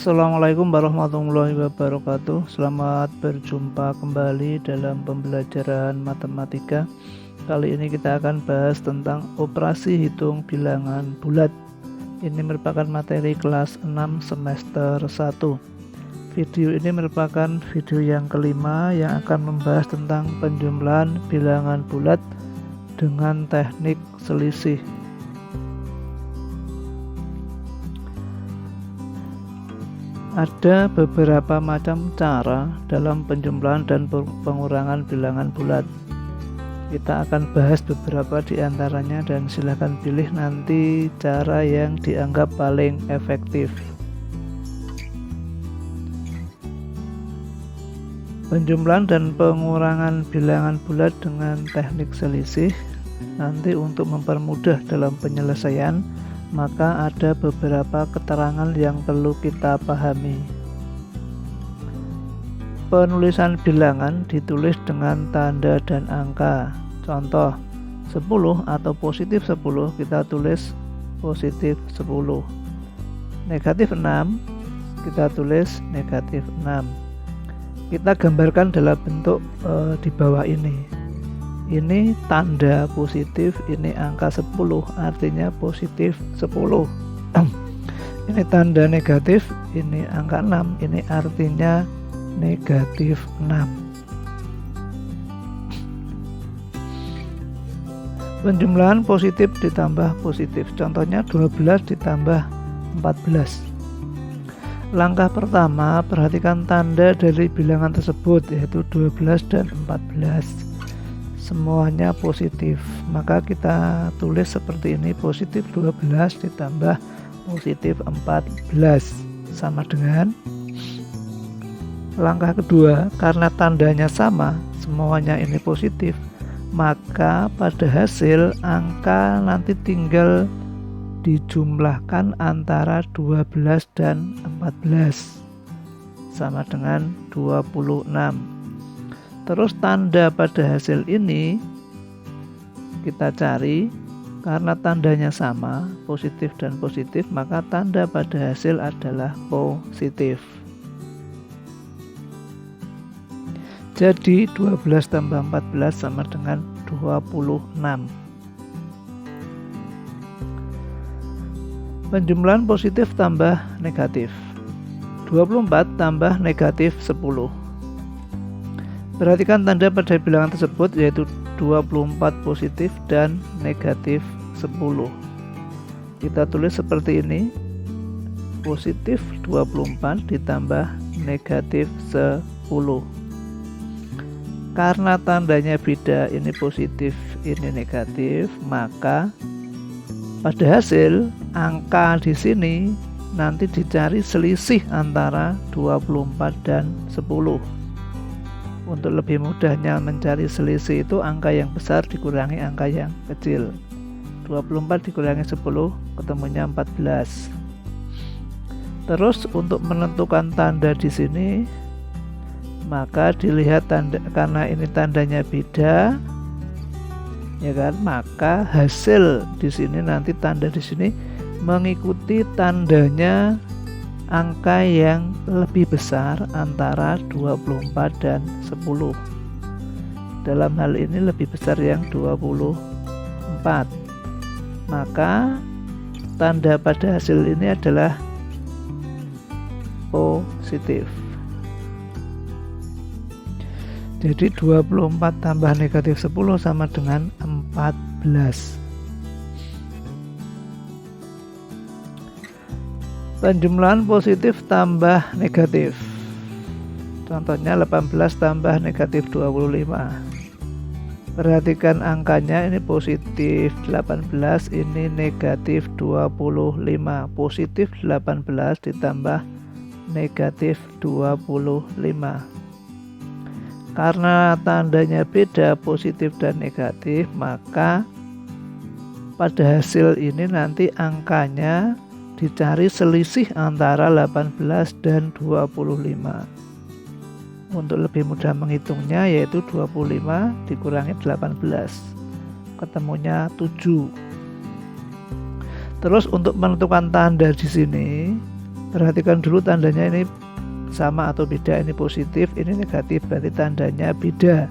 Assalamualaikum warahmatullahi wabarakatuh. Selamat berjumpa kembali dalam pembelajaran matematika. Kali ini kita akan bahas tentang operasi hitung bilangan bulat. Ini merupakan materi kelas 6 semester 1. Video ini merupakan video yang kelima yang akan membahas tentang penjumlahan bilangan bulat dengan teknik selisih. Ada beberapa macam cara dalam penjumlahan dan pengurangan bilangan bulat. Kita akan bahas beberapa di antaranya dan silahkan pilih nanti cara yang dianggap paling efektif. Penjumlahan dan pengurangan bilangan bulat dengan teknik selisih. Nanti untuk mempermudah dalam penyelesaian, maka ada beberapa keterangan yang perlu kita pahami. Penulisan bilangan ditulis dengan tanda dan angka. Contoh, 10 atau positif 10 kita tulis positif 10. Negatif 6 kita tulis negatif 6. Kita gambarkan dalam bentuk di bawah ini. Ini tanda positif, ini angka 10, artinya positif 10. Ini tanda negatif, ini angka 6, ini artinya negatif 6. Penjumlahan positif ditambah positif. Contohnya 12 ditambah 14. Langkah pertama, perhatikan tanda dari bilangan tersebut, yaitu 12 dan 14. Semuanya positif, maka kita tulis seperti ini, positif 12 ditambah positif 14 sama dengan. Langkah kedua, karena tandanya sama, semuanya ini positif, maka pada hasil angka nanti tinggal dijumlahkan antara 12 dan 14 sama dengan 26. Terus tanda pada hasil ini kita cari, karena tandanya sama, positif dan positif, maka tanda pada hasil adalah positif. Jadi 12 tambah 14 sama dengan 26. Penjumlahan positif tambah negatif. 24 tambah negatif 10. Perhatikan tanda pada bilangan tersebut, yaitu 24 positif dan negatif 10. Kita tulis seperti ini, positif 24 ditambah negatif 10. Karena tandanya beda, ini positif, ini negatif, maka pada hasil angka di sini nanti dicari selisih antara 24 dan 10. Untuk lebih mudahnya mencari selisih itu angka yang besar dikurangi angka yang kecil. 24 dikurangi 10 ketemunya 14. Terus untuk menentukan tanda di sini, maka dilihat tanda, karena ini tandanya beda, ya kan, maka hasil di sini nanti tanda di sini mengikuti tandanya angka yang lebih besar antara 24 dan 10. Dalam hal ini lebih besar yang 24. Maka tanda pada hasil ini adalah positif. Jadi 24 tambah negatif 10 sama dengan 14. Penjumlahan positif tambah negatif. Contohnya 18 tambah negatif 25. Perhatikan angkanya, ini positif 18, ini negatif 25. Positif 18 ditambah negatif 25. Karena tandanya beda, positif dan negatif, maka pada hasil ini nanti angkanya dicari selisih antara 18 dan 25. Untuk lebih mudah menghitungnya, yaitu 25 dikurangi 18, ketemunya 7. Terus untuk menentukan tanda di sini, Perhatikan dulu tandanya ini sama atau beda, ini positif, ini negatif, berarti tandanya beda.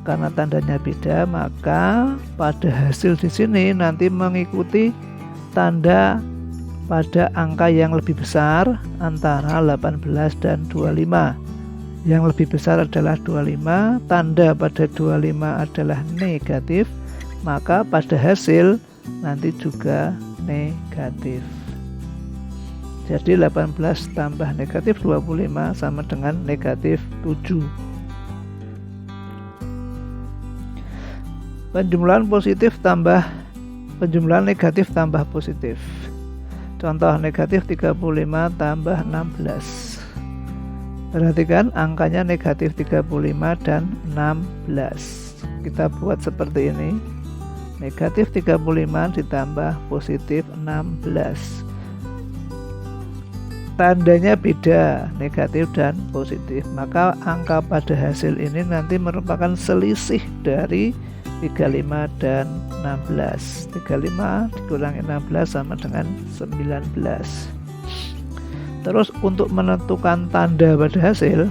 Karena tandanya beda, maka pada hasil di sini nanti mengikuti tanda pada angka yang lebih besar antara 18 dan 25. Yang lebih besar adalah 25, tanda pada 25 adalah negatif, maka pada hasil nanti juga negatif. Jadi 18 tambah negatif 25 sama dengan negatif 7. Penjumlahan negatif tambah positif. Contoh negatif 35 tambah 16. Perhatikan angkanya negatif 35 dan 16. Kita buat seperti ini. Negatif 35 ditambah positif 16. Tandanya beda, negatif dan positif. Maka angka pada hasil ini nanti merupakan selisih dari 35 dan 16. 35 dikurangi 16 sama dengan 19. Terus untuk menentukan tanda pada hasil,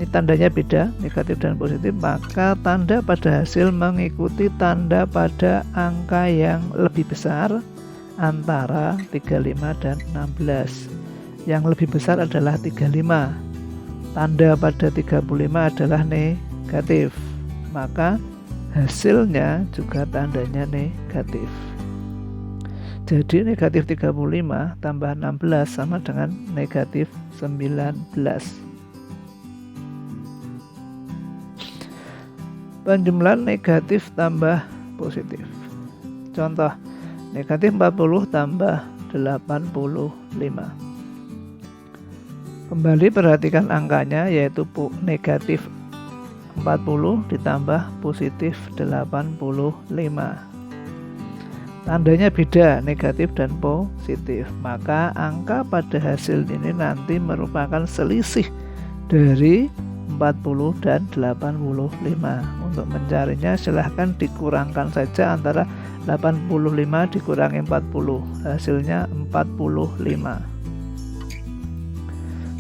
ini tandanya beda, negatif dan positif, maka tanda pada hasil mengikuti tanda pada angka yang lebih besar antara 35 dan 16. Yang lebih besar adalah 35. Tanda pada 35 adalah negatif, maka hasilnya juga tandanya negatif. Jadi negatif 35 tambah 16 sama dengan negatif 19. Penjumlahan negatif tambah positif. Contoh, negatif 40 tambah 85. Kembali perhatikan angkanya, yaitu negatif 40 ditambah positif 85. Tandanya beda, negatif dan positif. Maka angka pada hasil ini nanti merupakan selisih dari 40 dan 85. Untuk mencarinya silahkan dikurangkan saja antara 85 dikurangi 40. Hasilnya 45.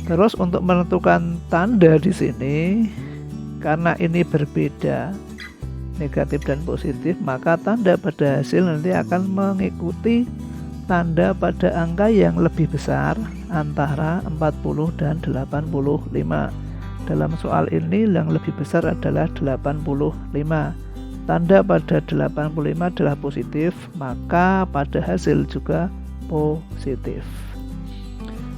Terus untuk menentukan tanda di sini, karena ini berbeda negatif dan positif, maka tanda pada hasil nanti akan mengikuti tanda pada angka yang lebih besar antara 40 dan 85. Dalam soal ini yang lebih besar adalah 85. Tanda pada 85 adalah positif, maka pada hasil juga positif.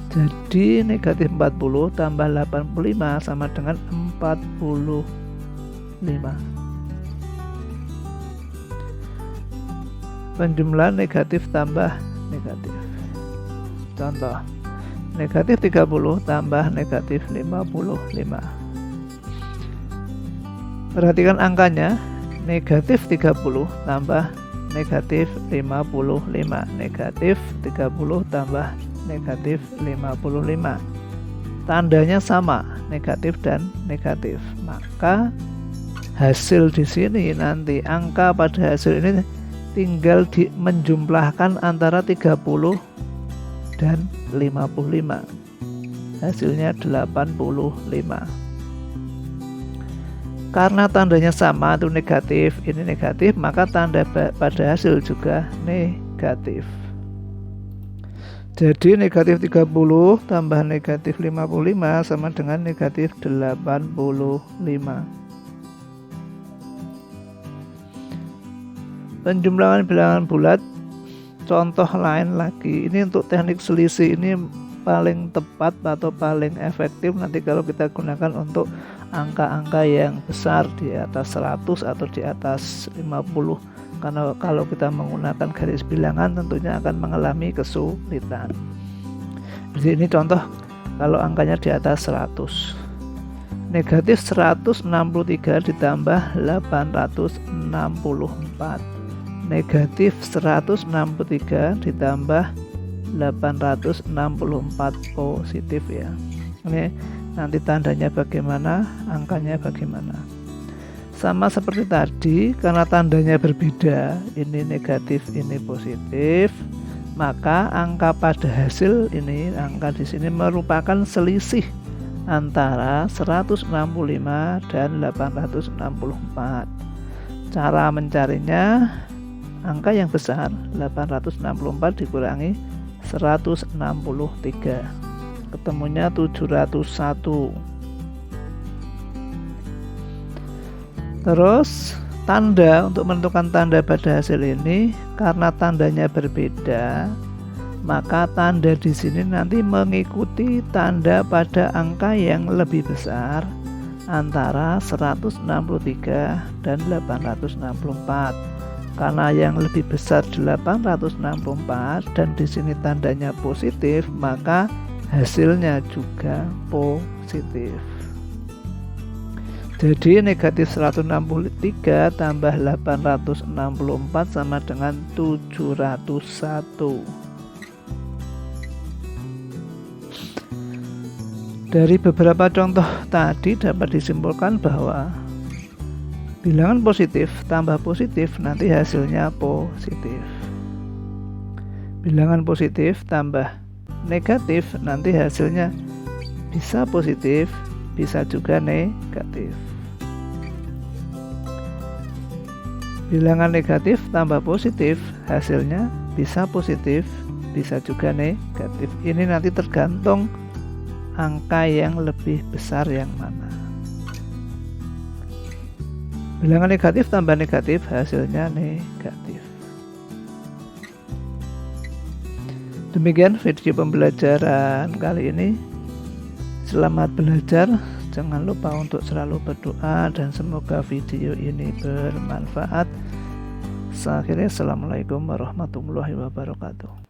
Jadi negatif 40 tambah 85 sama dengan 45. Penjumlahan negatif tambah negatif. Contoh, negatif 30 tambah negatif 55. Perhatikan angkanya, negatif 30 tambah negatif 55. Negatif 30 tambah negatif 55. Tandanya sama, negatif dan negatif. Maka hasil di sini nanti angka pada hasil ini tinggal menjumlahkan antara 30 dan 55. Hasilnya 85. Karena tandanya sama, itu negatif, ini negatif, maka tanda pada hasil juga negatif. Jadi negatif 30 tambah negatif 55 sama dengan negatif 85. Penjumlahan bilangan bulat, contoh lain lagi. Ini untuk teknik selisih ini paling tepat atau paling efektif nanti kalau kita gunakan untuk angka-angka yang besar di atas 100 atau di atas 50. Karena kalau kita menggunakan garis bilangan tentunya akan mengalami kesulitan. Jadi ini contoh kalau angkanya di atas 100. Negatif 163 ditambah 864. Negatif 163 ditambah 864 positif ya. Ini nanti tandanya bagaimana, angkanya bagaimana. Sama seperti tadi, karena tandanya berbeda, ini negatif, ini positif, maka angka pada hasil ini, angka di sini merupakan selisih antara 165 dan 864. Cara mencarinya, angka yang besar 864 dikurangi 163, ketemunya 701. Terus tanda untuk menentukan tanda pada hasil ini, karena tandanya berbeda, maka tanda di sini nanti mengikuti tanda pada angka yang lebih besar antara 163 dan 864. Karena yang lebih besar 864 dan di sini tandanya positif, maka hasilnya juga positif. Jadi negatif 163 tambah 864 sama dengan 701. Dari beberapa contoh tadi dapat disimpulkan bahwa bilangan positif tambah positif nanti hasilnya positif. Bilangan positif tambah negatif nanti hasilnya bisa positif, bisa juga negatif. Bilangan negatif tambah positif hasilnya bisa positif, bisa juga negatif. Ini nanti tergantung angka yang lebih besar yang mana. Bilangan negatif tambah negatif hasilnya negatif. Demikian video pembelajaran kali ini. Selamat belajar. Jangan lupa untuk selalu berdoa dan semoga video ini bermanfaat. Akhirnya, assalamualaikum warahmatullahi wabarakatuh.